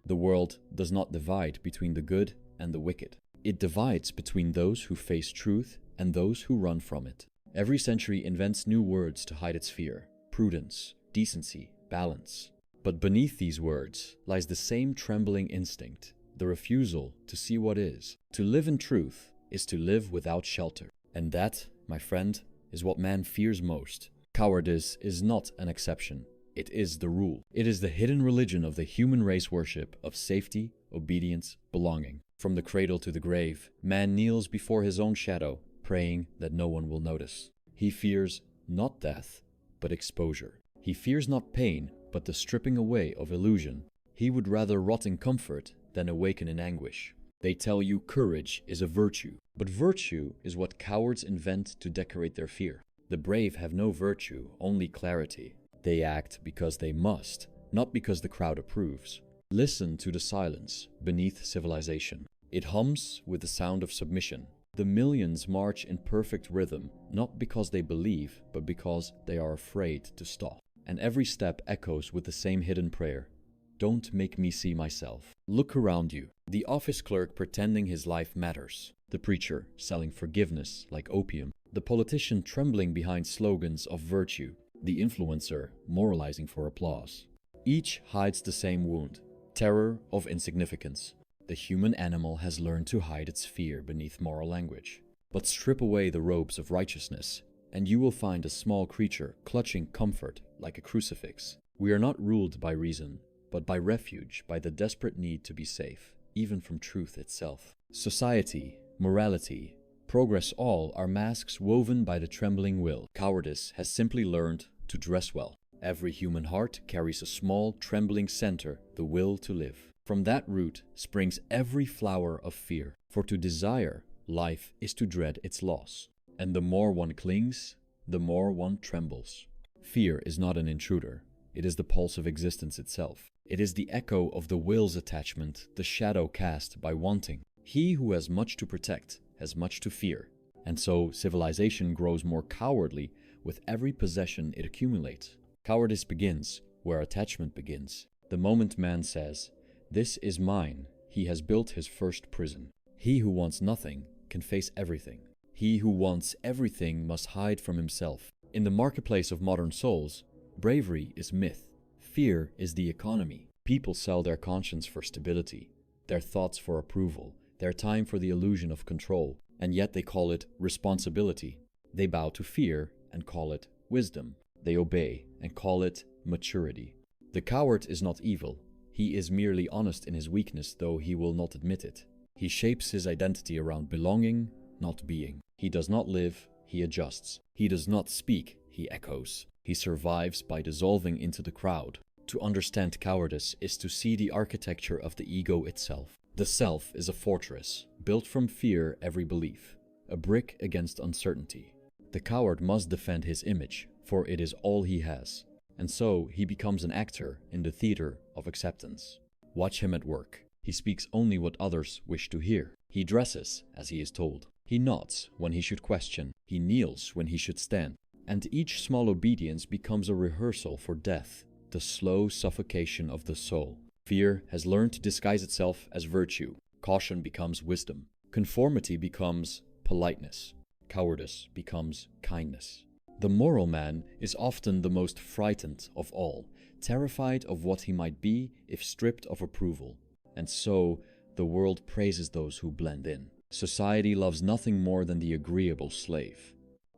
The world does not divide between the good and the wicked. It divides between those who face truth and those who run from it. Every century invents new words to hide its fear: prudence, decency, balance. But beneath these words lies the same trembling instinct, the refusal to see what is. To live in truth is to live without shelter. And that, my friend, is what man fears most. Cowardice is not an exception. It is the rule. It is the hidden religion of the human race worship of safety, obedience, belonging. From the cradle to the grave, man kneels before his own shadow, praying that no one will notice. He fears not death, but exposure. He fears not pain, but the stripping away of illusion. He would rather rot in comfort than awaken in anguish. They tell you courage is a virtue, but virtue is what cowards invent to decorate their fear. The brave have no virtue, only clarity. They act because they must, not because the crowd approves. Listen to the silence beneath civilization. It hums with the sound of submission. The millions march in perfect rhythm, not because they believe, but because they are afraid to stop. And every step echoes with the same hidden prayer: don't make me see myself. Look around you. The office clerk pretending his life matters. The preacher selling forgiveness like opium. The politician trembling behind slogans of virtue. The influencer moralizing for applause. Each hides the same wound: terror of insignificance. The human animal has learned to hide its fear beneath moral language. But strip away the robes of righteousness, and you will find a small creature clutching comfort like a crucifix. We are not ruled by reason, but by refuge, by the desperate need to be safe, even from truth itself. Society, morality, progress, all are masks woven by the trembling will. Cowardice has simply learned to dress well. Every human heart carries a small, trembling center, the will to live. From that root springs every flower of fear. For to desire life is to dread its loss. And the more one clings, the more one trembles. Fear is not an intruder. It is the pulse of existence itself. It is the echo of the will's attachment, the shadow cast by wanting. He who has much to protect has much to fear. And so civilization grows more cowardly with every possession it accumulates. Cowardice begins where attachment begins. The moment man says, "This is mine," he has built his first prison. He who wants nothing can face everything. He who wants everything must hide from himself. In the marketplace of modern souls, bravery is myth. Fear is the economy. People sell their conscience for stability, their thoughts for approval, their time for the illusion of control, and yet they call it responsibility. They bow to fear and call it wisdom. They obey and call it maturity. The coward is not evil. He is merely honest in his weakness, though he will not admit it. He shapes his identity around belonging, not being. He does not live, he adjusts. He does not speak, he echoes. He survives by dissolving into the crowd. To understand cowardice is to see the architecture of the ego itself. The self is a fortress, built from fear every belief, a brick against uncertainty. The coward must defend his image, for it is all he has. And so he becomes an actor in the theater of acceptance. Watch him at work. He speaks only what others wish to hear. He dresses as he is told. He nods when he should question. He kneels when he should stand. And each small obedience becomes a rehearsal for death, the slow suffocation of the soul. Fear has learned to disguise itself as virtue. Caution becomes wisdom. Conformity becomes politeness. Cowardice becomes kindness. The moral man is often the most frightened of all, terrified of what he might be if stripped of approval. And so, the world praises those who blend in. Society loves nothing more than the agreeable slave.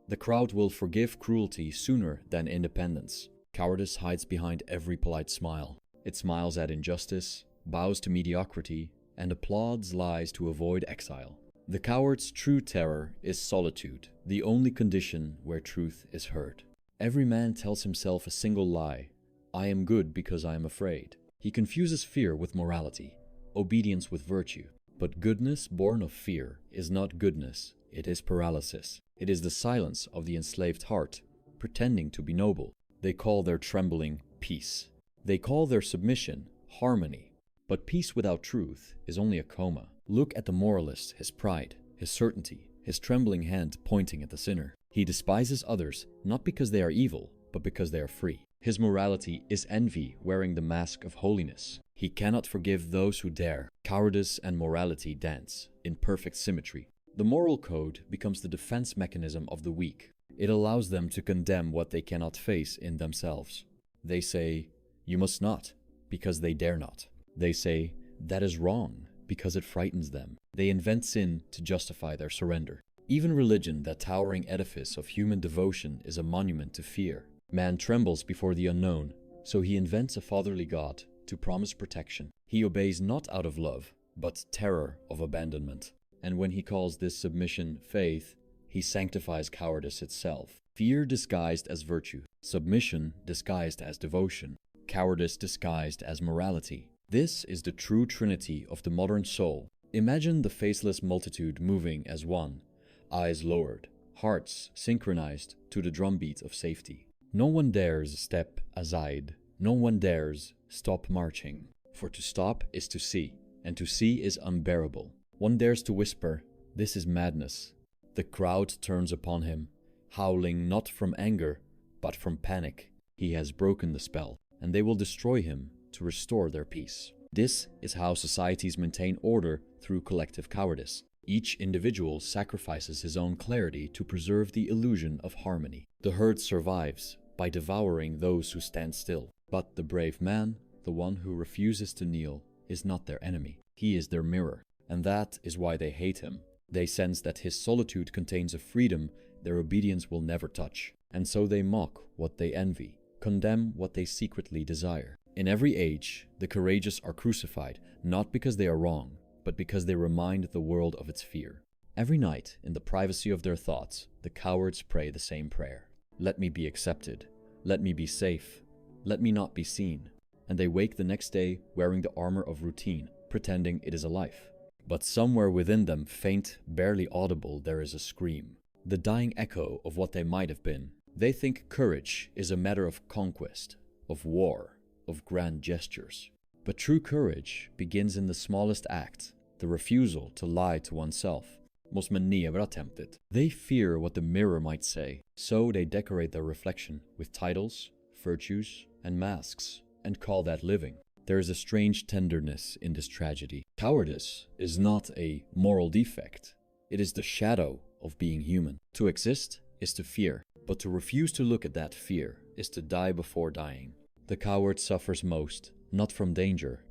The crowd will forgive cruelty sooner than independence. Cowardice hides behind every polite smile. It smiles at injustice, bows to mediocrity, and applauds lies to avoid exile. The coward's true terror is solitude, the only condition where truth is heard. Every man tells himself a single lie: I am good because I am afraid. He confuses fear with morality, obedience with virtue. But goodness born of fear is not goodness, it is paralysis. It is the silence of the enslaved heart, pretending to be noble. They call their trembling peace. They call their submission harmony. But peace without truth is only a coma. Look at the moralist, his pride, his certainty, his trembling hand pointing at the sinner. He despises others not because they are evil, but because they are free. His morality is envy wearing the mask of holiness. He cannot forgive those who dare. Cowardice and morality dance in perfect symmetry. The moral code becomes the defense mechanism of the weak. It allows them to condemn what they cannot face in themselves. They say, "You must not," because they dare not. They say, "That is wrong," because it frightens them. They invent sin to justify their surrender. Even religion, that towering edifice of human devotion, is a monument to fear. Man trembles before the unknown, so he invents a fatherly God to promise protection. He obeys not out of love, but terror of abandonment. And when he calls this submission faith, he sanctifies cowardice itself. Fear disguised as virtue, submission disguised as devotion, cowardice disguised as morality. This is the true trinity of the modern soul. Imagine the faceless multitude moving as one, eyes lowered, hearts synchronized to the drumbeat of safety. No one dares step aside. No one dares stop marching. For to stop is to see, and to see is unbearable. One dares to whisper, "This is madness." The crowd turns upon him, howling not from anger, but from panic. He has broken the spell, and they will destroy him to restore their peace. This is how societies maintain order through collective cowardice. Each individual sacrifices his own clarity to preserve the illusion of harmony. The herd survives by devouring those who stand still. But the brave man, the one who refuses to kneel, is not their enemy. He is their mirror, and that is why they hate him. They sense that his solitude contains a freedom their obedience will never touch, and so they mock what they envy, condemn what they secretly desire. In every age, the courageous are crucified, not because they are wrong, but because they remind the world of its fear. Every night, in the privacy of their thoughts, the cowards pray the same prayer. Let me be accepted. Let me be safe. Let me not be seen. And they wake the next day wearing the armor of routine, pretending it is a life. But somewhere within them, faint, barely audible, there is a scream. The dying echo of what they might have been. They think courage is a matter of conquest, of war, of grand gestures. But true courage begins in the smallest act, the refusal to lie to oneself. Måste man never They fear what the mirror might say, so they decorate their reflection with titles, virtues, and masks, and call that living. There is a strange tenderness in this tragedy. Cowardice is not a moral defect. It is the shadow of being human. To exist is to fear, but to refuse to look at that fear is to die before dying. The coward suffers most, not from danger,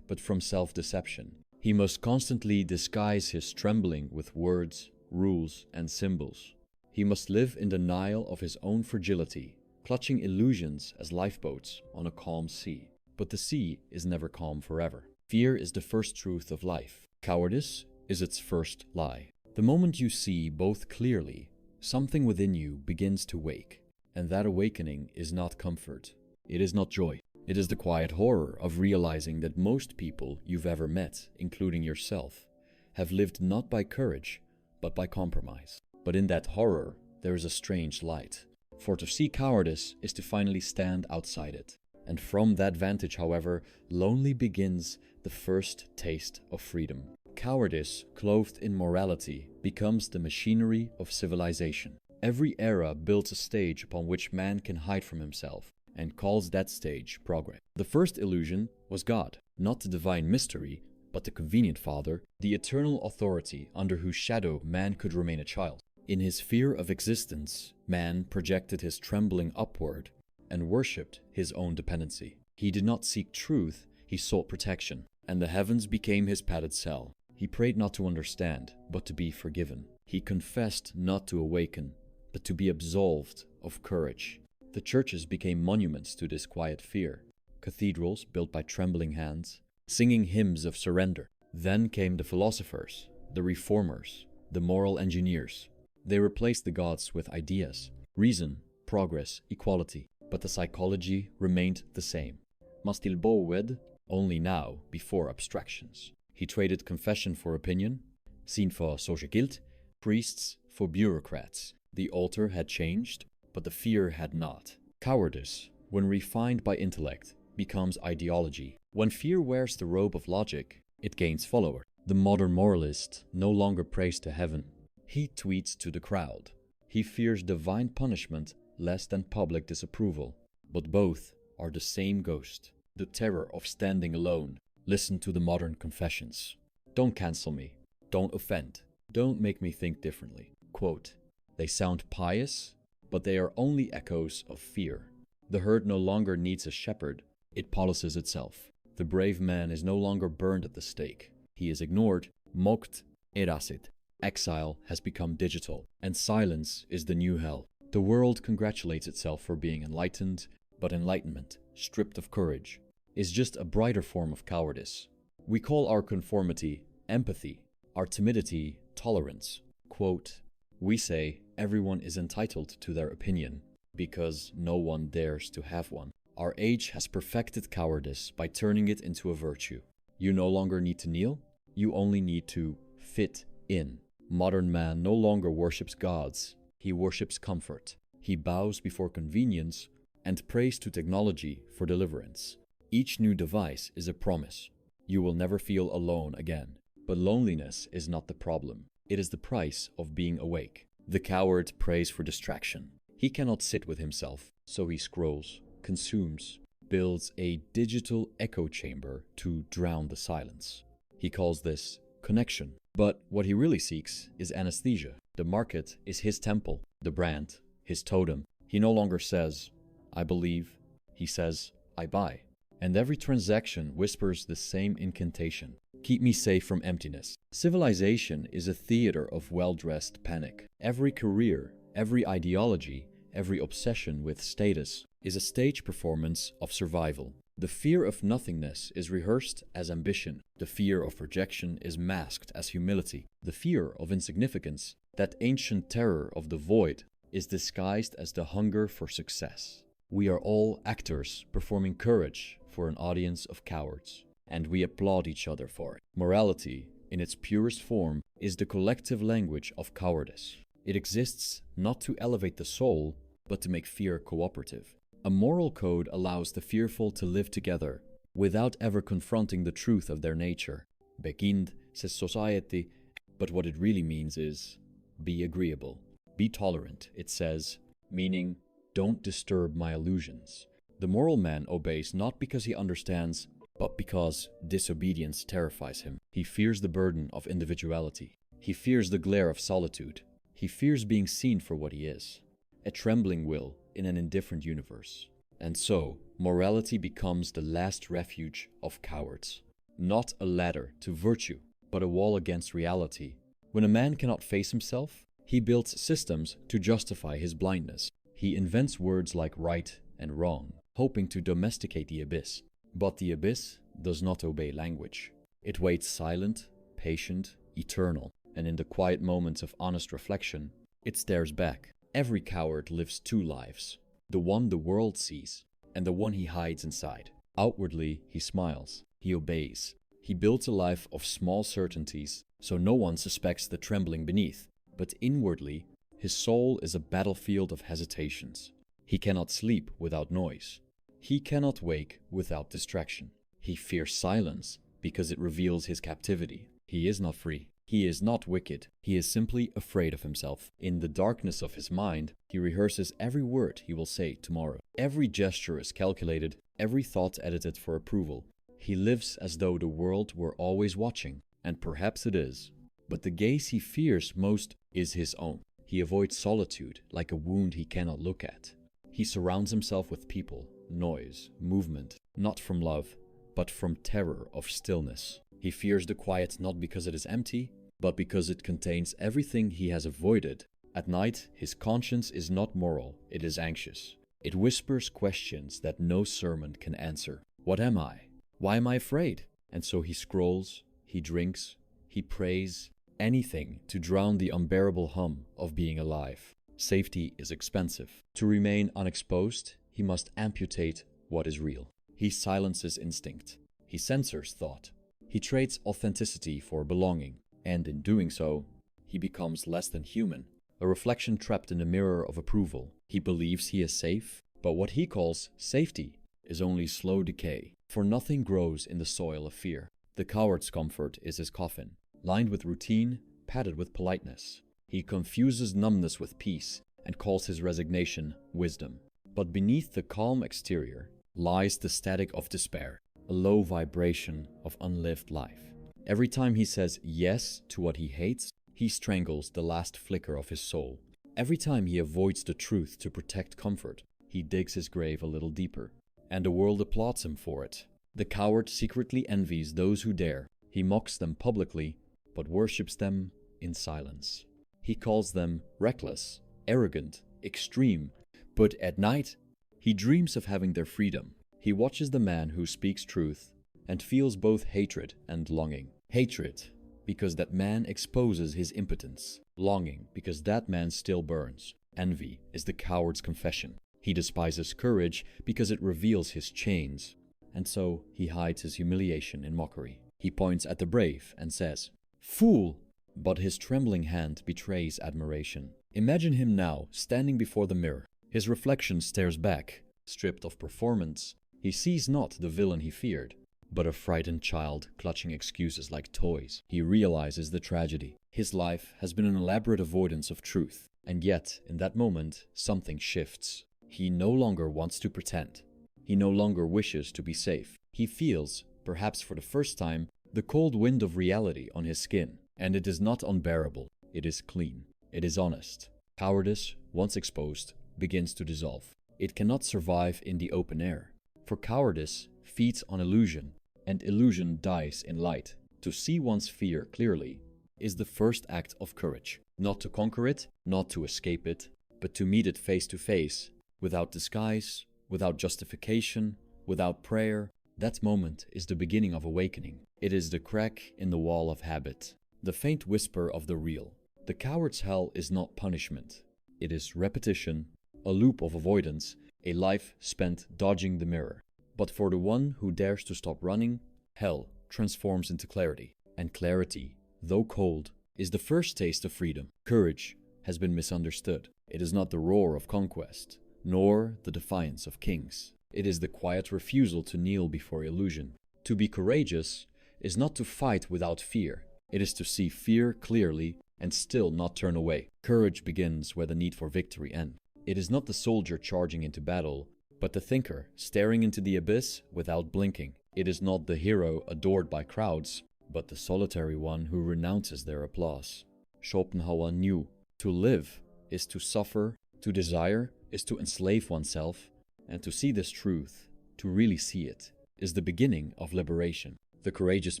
but from self-deception. He must constantly disguise his trembling with words, rules, and symbols. He must live in denial of his own fragility, clutching illusions as lifeboats on a calm sea. But the sea is never calm forever. Fear is the first truth of life. Cowardice is its first lie. The moment you see both clearly, something within you begins to wake, and that awakening is not comfort. It is not joy. It is the quiet horror of realizing that most people you've ever met, including yourself, have lived not by courage, but by compromise. But in that horror, there is a strange light. For to see cowardice is to finally stand outside it. And from that vantage, however, lonely begins the first taste of freedom. Cowardice, clothed in morality, becomes the machinery of civilization. Every era builds a stage upon which man can hide from himself, and calls that stage progress. The first illusion was God, not the divine mystery, but the convenient father, the eternal authority under whose shadow man could remain a child. In his fear of existence, man projected his trembling upward and worshipped his own dependency. He did not seek truth, he sought protection, and the heavens became his padded cell. He prayed not to understand, but to be forgiven. He confessed not to awaken, but to be absolved of courage. The churches became monuments to this quiet fear, cathedrals built by trembling hands, singing hymns of surrender. Then came the philosophers, the reformers, the moral engineers. They replaced the gods with ideas, reason, progress, equality. But the psychology remained the same. Mastilboed, only now before abstractions. He traded confession for opinion, syn for sociegilt, priests for bureaucrats. The altar had changed, but the fear had not. Cowardice, when refined by intellect, becomes ideology. When fear wears the robe of logic, it gains followers. The modern moralist no longer prays to heaven. He tweets to the crowd. He fears divine punishment less than public disapproval. but both are the same ghost, the terror of standing alone. Listen to the modern confessions. Don't cancel me. Don't offend. Don't make me think differently. Quote, they sound pious, but they are only echoes of fear. The herd no longer needs a shepherd. It polishes itself. The brave man is no longer burned at the stake. He is ignored, mocked, erasit. Exile has become digital, and silence is the new hell. The world congratulates itself for being enlightened, but enlightenment, stripped of courage, is just a brighter form of cowardice. We call our conformity empathy, our timidity tolerance. Quote, we say everyone is entitled to their opinion because no one dares to have one. Our age has perfected cowardice by turning it into a virtue. You no longer need to kneel, you only need to fit in. Modern man no longer worships gods, he worships comfort. He bows before convenience and prays to technology for deliverance. Each new device is a promise. You will never feel alone again. But loneliness is not the problem. It is the price of being awake. The coward prays for distraction. He cannot sit with himself, so he scrolls, consumes, builds a digital echo chamber to drown the silence. He calls this connection. But what he really seeks is anesthesia. The market is his temple, the brand, his totem. He no longer says, I believe. He says, I buy. And every transaction whispers the same incantation. Keep me safe from emptiness. Civilization is a theater of well-dressed panic. Every career, every ideology, every obsession with status is a stage performance of survival. The fear of nothingness is rehearsed as ambition. The fear of rejection is masked as humility. The fear of insignificance, that ancient terror of the void, is disguised as the hunger for success. We are all actors performing courage for an audience of cowards, and we applaud each other for it. Morality, in its purest form, is the collective language of cowardice. It exists not to elevate the soul, but to make fear cooperative. A moral code allows the fearful to live together without ever confronting the truth of their nature. Bekind says society, but what it really means is be agreeable. Be tolerant, it says, meaning don't disturb my illusions. The moral man obeys not because he understands, but because disobedience terrifies him. He fears the burden of individuality. He fears the glare of solitude. He fears being seen for what he is, a trembling will in an indifferent universe. And so, morality becomes the last refuge of cowards. Not a ladder to virtue, but a wall against reality. When a man cannot face himself, he builds systems to justify his blindness. He invents words like right and wrong, hoping to domesticate the abyss. But the abyss does not obey language. It waits silent, patient, eternal, and in the quiet moments of honest reflection, it stares back. Every coward lives two lives, the one the world sees, and the one he hides inside. Outwardly, he smiles, he obeys. He builds a life of small certainties, so no one suspects the trembling beneath. But inwardly, his soul is a battlefield of hesitations. He cannot sleep without noise. He cannot wake without distraction. He fears silence because it reveals his captivity. He is not free. He is not wicked. He is simply afraid of himself. In the darkness of his mind, he rehearses every word he will say tomorrow. Every gesture is calculated, every thought edited for approval. He lives as though the world were always watching, and perhaps it is. But the gaze he fears most is his own. He avoids solitude like a wound he cannot look at. He surrounds himself with people, noise, movement, not from love, but from terror of stillness. He fears the quiet not because it is empty, but because it contains everything he has avoided. At night, his conscience is not moral, it is anxious. It whispers questions that no sermon can answer. What am I? Why am I afraid? And so he scrolls, he drinks, he prays, anything to drown the unbearable hum of being alive. Safety is expensive. To remain unexposed, he must amputate what is real. He silences instinct. He censors thought. He trades authenticity for belonging, and in doing so, he becomes less than human, a reflection trapped in the mirror of approval. He believes he is safe, but what he calls safety is only slow decay, for nothing grows in the soil of fear. The coward's comfort is his coffin, lined with routine, padded with politeness. He confuses numbness with peace and calls his resignation wisdom. But beneath the calm exterior lies the static of despair, a low vibration of unlived life. Every time he says yes to what he hates, he strangles the last flicker of his soul. Every time he avoids the truth to protect comfort, he digs his grave a little deeper. And the world applauds him for it. The coward secretly envies those who dare. He mocks them publicly, but worships them in silence. He calls them reckless, arrogant, extreme, but at night, he dreams of having their freedom. He watches the man who speaks truth and feels both hatred and longing. Hatred, because that man exposes his impotence. Longing, because that man still burns. Envy is the coward's confession. He despises courage because it reveals his chains, and so he hides his humiliation in mockery. He points at the brave and says, "Fool!" But his trembling hand betrays admiration. Imagine him now, standing before the mirror. His reflection stares back, stripped of performance. He sees not the villain he feared, but a frightened child clutching excuses like toys. He realizes the tragedy. His life has been an elaborate avoidance of truth, and yet, in that moment, something shifts. He no longer wants to pretend. He no longer wishes to be safe. He feels, perhaps for the first time, the cold wind of reality on his skin. And it is not unbearable. It is clean. It is honest. Cowardice, once exposed, begins to dissolve. It cannot survive in the open air. For cowardice feeds on illusion, and illusion dies in light. To see one's fear clearly is the first act of courage. Not to conquer it, not to escape it, but to meet it face to face, without disguise, without justification, without prayer. That moment is the beginning of awakening. It is the crack in the wall of habit, the faint whisper of the real. The coward's hell is not punishment. It is repetition, a loop of avoidance, a life spent dodging the mirror. But for the one who dares to stop running, hell transforms into clarity. And clarity, though cold, is the first taste of freedom. Courage has been misunderstood. It is not the roar of conquest, nor the defiance of kings. It is the quiet refusal to kneel before illusion. To be courageous is not to fight without fear. It is to see fear clearly and still not turn away. Courage begins where the need for victory ends. It is not the soldier charging into battle, but the thinker staring into the abyss without blinking. It is not the hero adored by crowds, but the solitary one who renounces their applause. Schopenhauer knew to live is to suffer, to desire is to enslave oneself, and to see this truth, to really see it, is the beginning of liberation. The courageous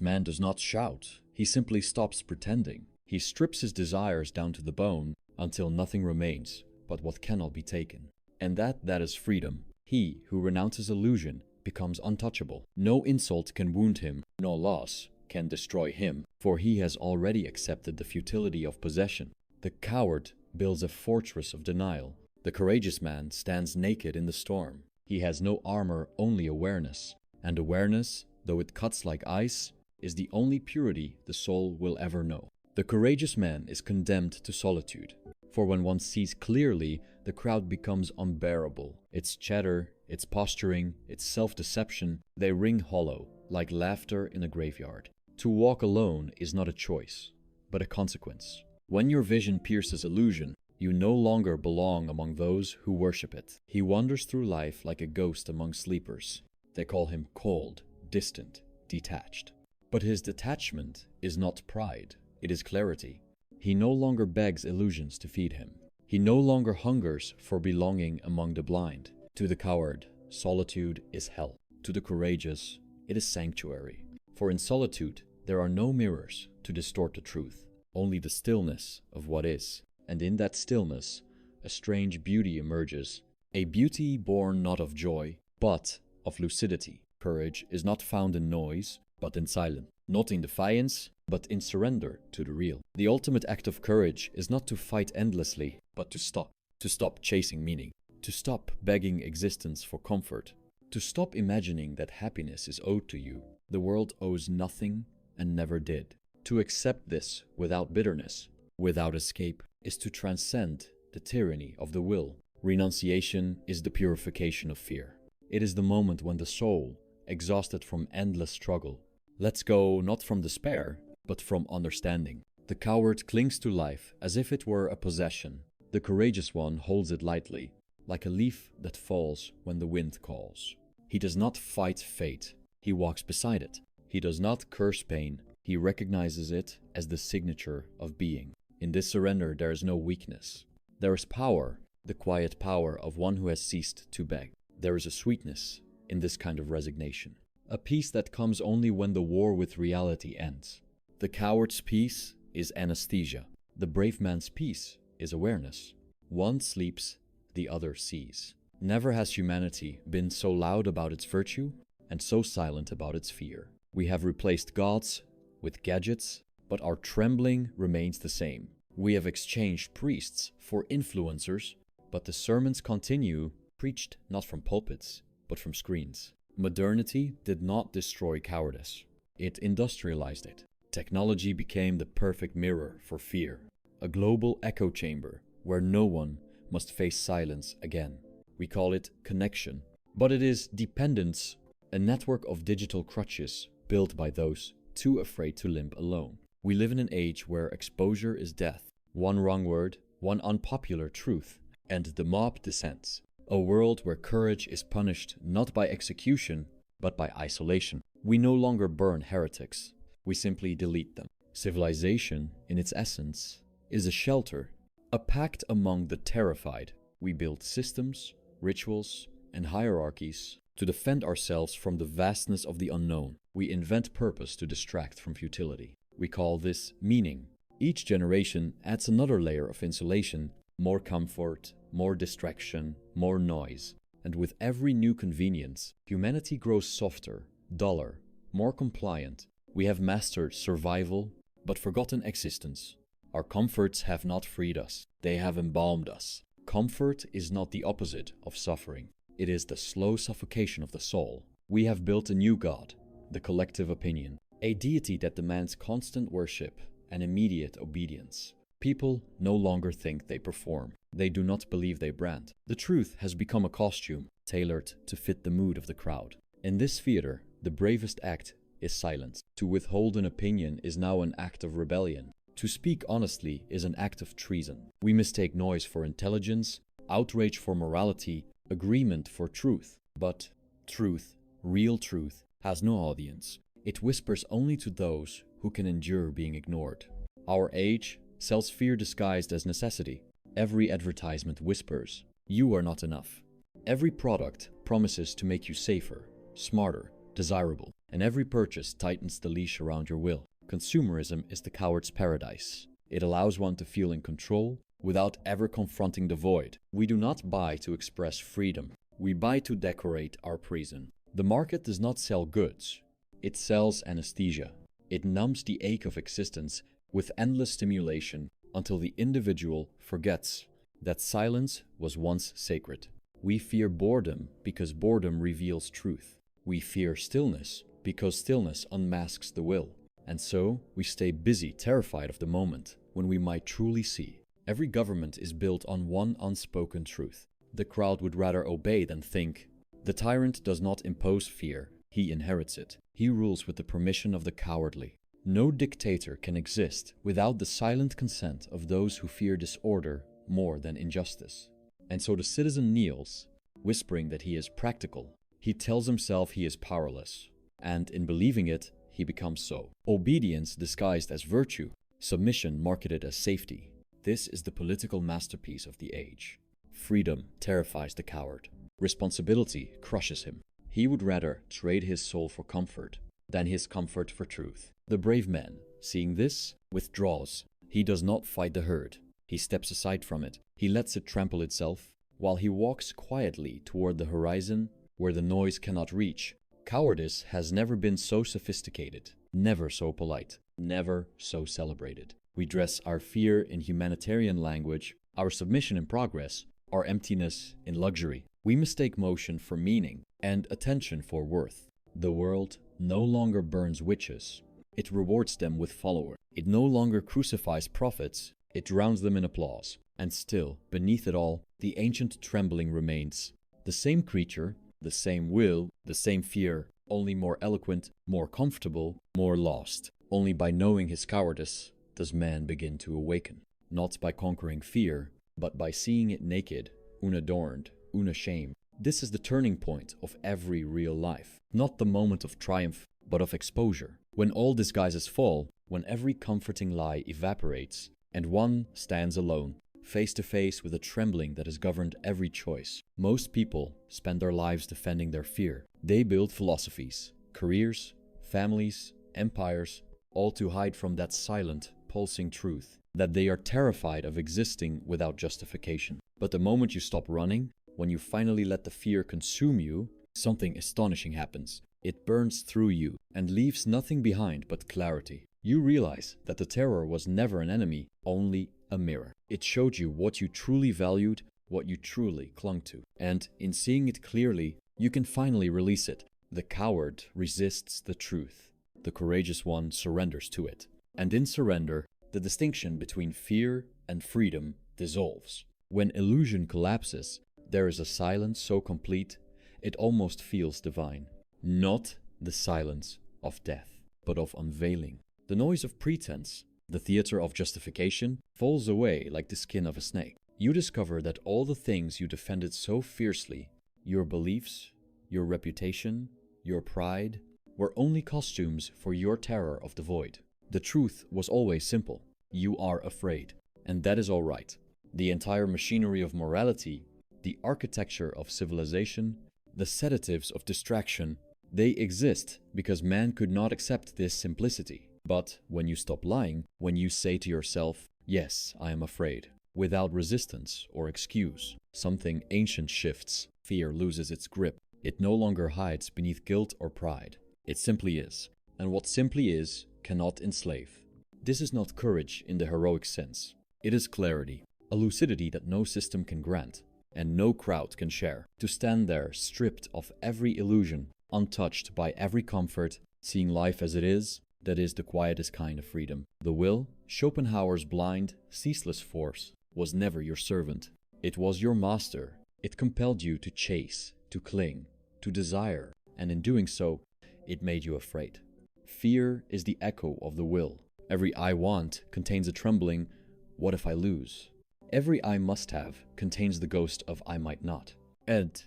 man does not shout. He simply stops pretending. He strips his desires down to the bone until nothing remains but what cannot be taken. And that is freedom. He who renounces illusion becomes untouchable. No insult can wound him, no loss can destroy him, for he has already accepted the futility of possession. The coward builds a fortress of denial. The courageous man stands naked in the storm. He has no armor, only awareness. And awareness, though it cuts like ice, is the only purity the soul will ever know. The courageous man is condemned to solitude. For when one sees clearly, the crowd becomes unbearable. Its chatter, its posturing, its self-deception, they ring hollow, like laughter in a graveyard. To walk alone is not a choice, but a consequence. When your vision pierces illusion, you no longer belong among those who worship it. He wanders through life like a ghost among sleepers. They call him cold, distant, detached. But his detachment is not pride, it is clarity. He no longer begs illusions to feed him. He no longer hungers for belonging among the blind. To the coward, solitude is hell. To the courageous, it is sanctuary. For in solitude, there are no mirrors to distort the truth, only the stillness of what is. And in that stillness, a strange beauty emerges, a beauty born not of joy, but of lucidity. Courage is not found in noise, but in silence, not in defiance, but in surrender to the real. The ultimate act of courage is not to fight endlessly, but to stop chasing meaning, to stop begging existence for comfort, to stop imagining that happiness is owed to you. The world owes nothing and never did. To accept this without bitterness, without escape, is to transcend the tyranny of the will. Renunciation is the purification of fear. It is the moment when the soul, exhausted from endless struggle, lets go not from despair, but from understanding. The coward clings to life as if it were a possession. The courageous one holds it lightly, like a leaf that falls when the wind calls. He does not fight fate, he walks beside it. He does not curse pain, he recognizes it as the signature of being. In this surrender there is no weakness. There is power, the quiet power of one who has ceased to beg. There is a sweetness in this kind of resignation, a peace that comes only when the war with reality ends. The coward's peace is anesthesia. The brave man's peace is awareness. One sleeps, the other sees. Never has humanity been so loud about its virtue and so silent about its fear. We have replaced gods with gadgets, but our trembling remains the same. We have exchanged priests for influencers, but the sermons continue, preached not from pulpits, but from screens. Modernity did not destroy cowardice. It industrialized it. Technology became the perfect mirror for fear, a global echo chamber where no one must face silence again. We call it connection, but it is dependence, a network of digital crutches built by those too afraid to limp alone. We live in an age where exposure is death. One wrong word, one unpopular truth, and the mob descends. A world where courage is punished not by execution, but by isolation. We no longer burn heretics. We simply delete them. Civilization, in its essence, is a shelter, a pact among the terrified. We build systems, rituals, and hierarchies to defend ourselves from the vastness of the unknown. We invent purpose to distract from futility. We call this meaning. Each generation adds another layer of insulation, more comfort, more distraction, more noise. And with every new convenience, humanity grows softer, duller, more compliant. We have mastered survival, but forgotten existence. Our comforts have not freed us, they have embalmed us. Comfort is not the opposite of suffering. It is the slow suffocation of the soul. We have built a new God, the collective opinion, a deity that demands constant worship and immediate obedience. People no longer think they perform. They do not believe they brand. The truth has become a costume, tailored to fit the mood of the crowd. In this theater, the bravest act is silence. To withhold an opinion is now an act of rebellion. To speak honestly is an act of treason. We mistake noise for intelligence, outrage for morality, agreement for truth. But truth, real truth, has no audience. It whispers only to those who can endure being ignored. Our age sells fear disguised as necessity. Every advertisement whispers, "You are not enough." Every product promises to make you safer, smarter, desirable, and every purchase tightens the leash around your will. Consumerism is the coward's paradise. It allows one to feel in control without ever confronting the void. We do not buy to express freedom. We buy to decorate our prison. The market does not sell goods. It sells anesthesia. It numbs the ache of existence with endless stimulation until the individual forgets that silence was once sacred. We fear boredom because boredom reveals truth. We fear stillness because stillness unmasks the will. And so we stay busy, terrified of the moment when we might truly see. Every government is built on one unspoken truth. The crowd would rather obey than think. The tyrant does not impose fear, he inherits it. He rules with the permission of the cowardly. No dictator can exist without the silent consent of those who fear disorder more than injustice. And so the citizen kneels, whispering that he is practical. He tells himself he is powerless, and in believing it, he becomes so. Obedience disguised as virtue, submission marketed as safety. This is the political masterpiece of the age. Freedom terrifies the coward. Responsibility crushes him. He would rather trade his soul for comfort than his comfort for truth. The brave man, seeing this, withdraws. He does not fight the herd. He steps aside from it. He lets it trample itself, while he walks quietly toward the horizon where the noise cannot reach. Cowardice has never been so sophisticated, never so polite, never so celebrated. We dress our fear in humanitarian language, our submission in progress, our emptiness in luxury. We mistake motion for meaning and attention for worth. The world no longer burns witches. It rewards them with followers. It no longer crucifies prophets. It drowns them in applause. And still, beneath it all, the ancient trembling remains. The same creature, the same will, the same fear, only more eloquent, more comfortable, more lost. Only by knowing his cowardice does man begin to awaken. Not by conquering fear, but by seeing it naked, unadorned, unashamed. This is the turning point of every real life. Not the moment of triumph, but of exposure. When all disguises fall, when every comforting lie evaporates, and one stands alone, face to face with a trembling that has governed every choice. Most people spend their lives defending their fear. They build philosophies, careers, families, empires, all to hide from that silent, pulsing truth, that they are terrified of existing without justification. But the moment you stop running, when you finally let the fear consume you, something astonishing happens. It burns through you and leaves nothing behind but clarity. You realize that the terror was never an enemy, only a mirror. It showed you what you truly valued, what you truly clung to. And in seeing it clearly, you can finally release it. The coward resists the truth. The courageous one surrenders to it. And in surrender, the distinction between fear and freedom dissolves. When illusion collapses, there is a silence so complete, it almost feels divine. Not the silence of death, but of unveiling. The noise of pretense, the theater of justification, falls away like the skin of a snake. You discover that all the things you defended so fiercely, your beliefs, your reputation, your pride, were only costumes for your terror of the void. The truth was always simple. You are afraid. And that is all right. The entire machinery of morality, the architecture of civilization, the sedatives of distraction, they exist because man could not accept this simplicity. But when you stop lying, when you say to yourself, yes, I am afraid, without resistance or excuse, something ancient shifts. Fear loses its grip. It no longer hides beneath guilt or pride. It simply is. And what simply is cannot enslave. This is not courage in the heroic sense. It is clarity, a lucidity that no system can grant, and no crowd can share. To stand there stripped of every illusion, untouched by every comfort, seeing life as it is, that is the quietest kind of freedom. The will, Schopenhauer's blind, ceaseless force, was never your servant. It was your master. It compelled you to chase, to cling, to desire, and in doing so, it made you afraid. Fear is the echo of the will. Every I want contains a trembling, what if I lose? Every I must have contains the ghost of I might not. And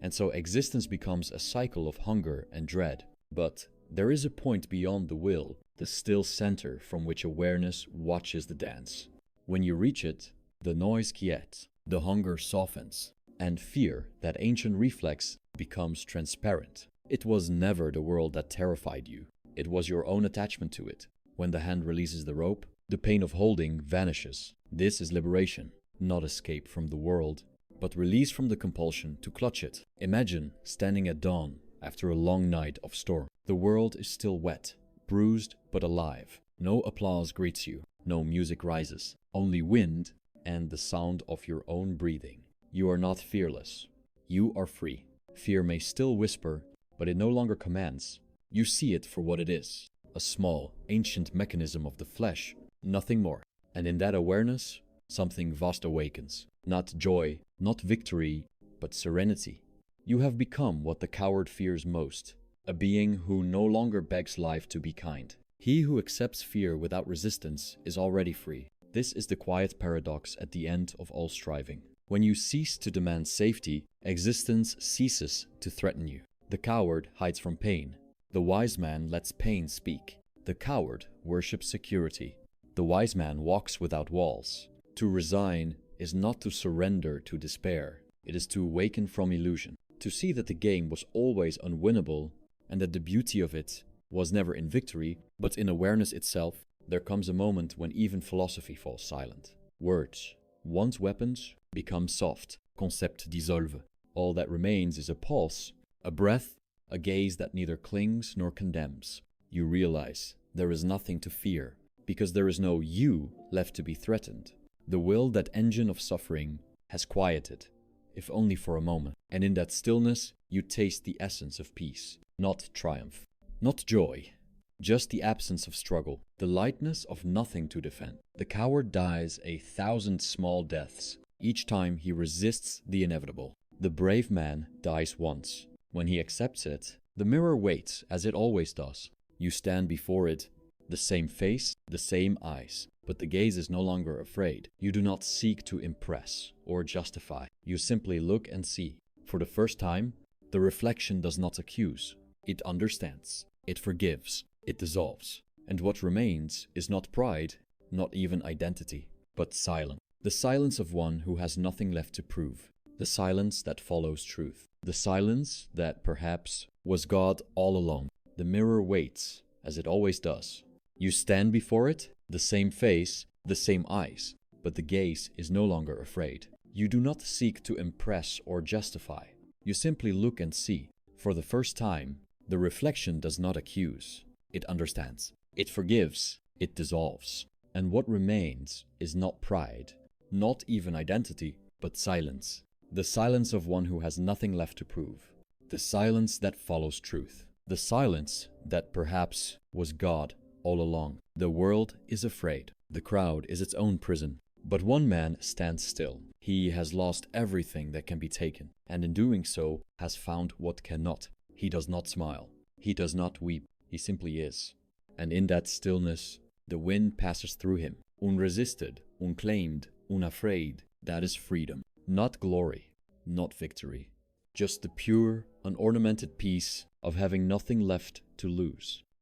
so existence becomes a cycle of hunger and dread. But there is a point beyond the will, the still center from which awareness watches the dance. When you reach it, the noise quiets, the hunger softens, and fear, that ancient reflex, becomes transparent. It was never the world that terrified you. It was your own attachment to it. When the hand releases the rope, the pain of holding vanishes. This is liberation, not escape from the world, but release from the compulsion to clutch it. Imagine standing at dawn after a long night of storm. The world is still wet, bruised but alive. No applause greets you, no music rises, only wind and the sound of your own breathing. You are not fearless. You are free. Fear may still whisper, but it no longer commands. You see it for what it is, a small, ancient mechanism of the flesh, nothing more. And in that awareness, something vast awakens. Not joy, not victory, but serenity. You have become what the coward fears most, a being who no longer begs life to be kind. He who accepts fear without resistance is already free. This is the quiet paradox at the end of all striving. When you cease to demand safety, existence ceases to threaten you. The coward hides from pain. The wise man lets pain speak. The coward worships security. The wise man walks without walls. To resign is not to surrender to despair. It is to awaken from illusion. To see that the game was always unwinnable and that the beauty of it was never in victory, but in awareness itself. There comes a moment when even philosophy falls silent. Words, once weapons, become soft. Concept dissolve. All that remains is a pulse, a breath, a gaze that neither clings nor condemns. You realize there is nothing to fear, because there is no you left to be threatened. The will, that engine of suffering, has quieted, if only for a moment. And in that stillness, you taste the essence of peace, not triumph, not joy, just the absence of struggle, the lightness of nothing to defend. The coward dies 1,000 small deaths each time he resists the inevitable. The brave man dies once. When he accepts it, the mirror waits as it always does. You stand before it, the same face, the same eyes, but the gaze is no longer afraid. You do not seek to impress or justify. You simply look and see. For the first time, the reflection does not accuse. It understands. It forgives. It dissolves. And what remains is not pride, not even identity, but silence. The silence of one who has nothing left to prove. The silence that follows truth. The silence that perhaps was God all along. The mirror waits, as it always does. You stand before it, the same face, the same eyes, but the gaze is no longer afraid. You do not seek to impress or justify. You simply look and see. For the first time, the reflection does not accuse. It understands. It forgives. It dissolves. And what remains is not pride, not even identity, but silence. The silence of one who has nothing left to prove. The silence that follows truth. The silence that perhaps was God all along. The world is afraid. The crowd is its own prison. But one man stands still. He has lost everything that can be taken, and in doing so has found what cannot. He does not smile. He does not weep. He simply is. And in that stillness, the wind passes through him. Unresisted, unclaimed, unafraid. That is freedom. Not glory, not victory. Just the pure, unornamented peace of having nothing left to lose.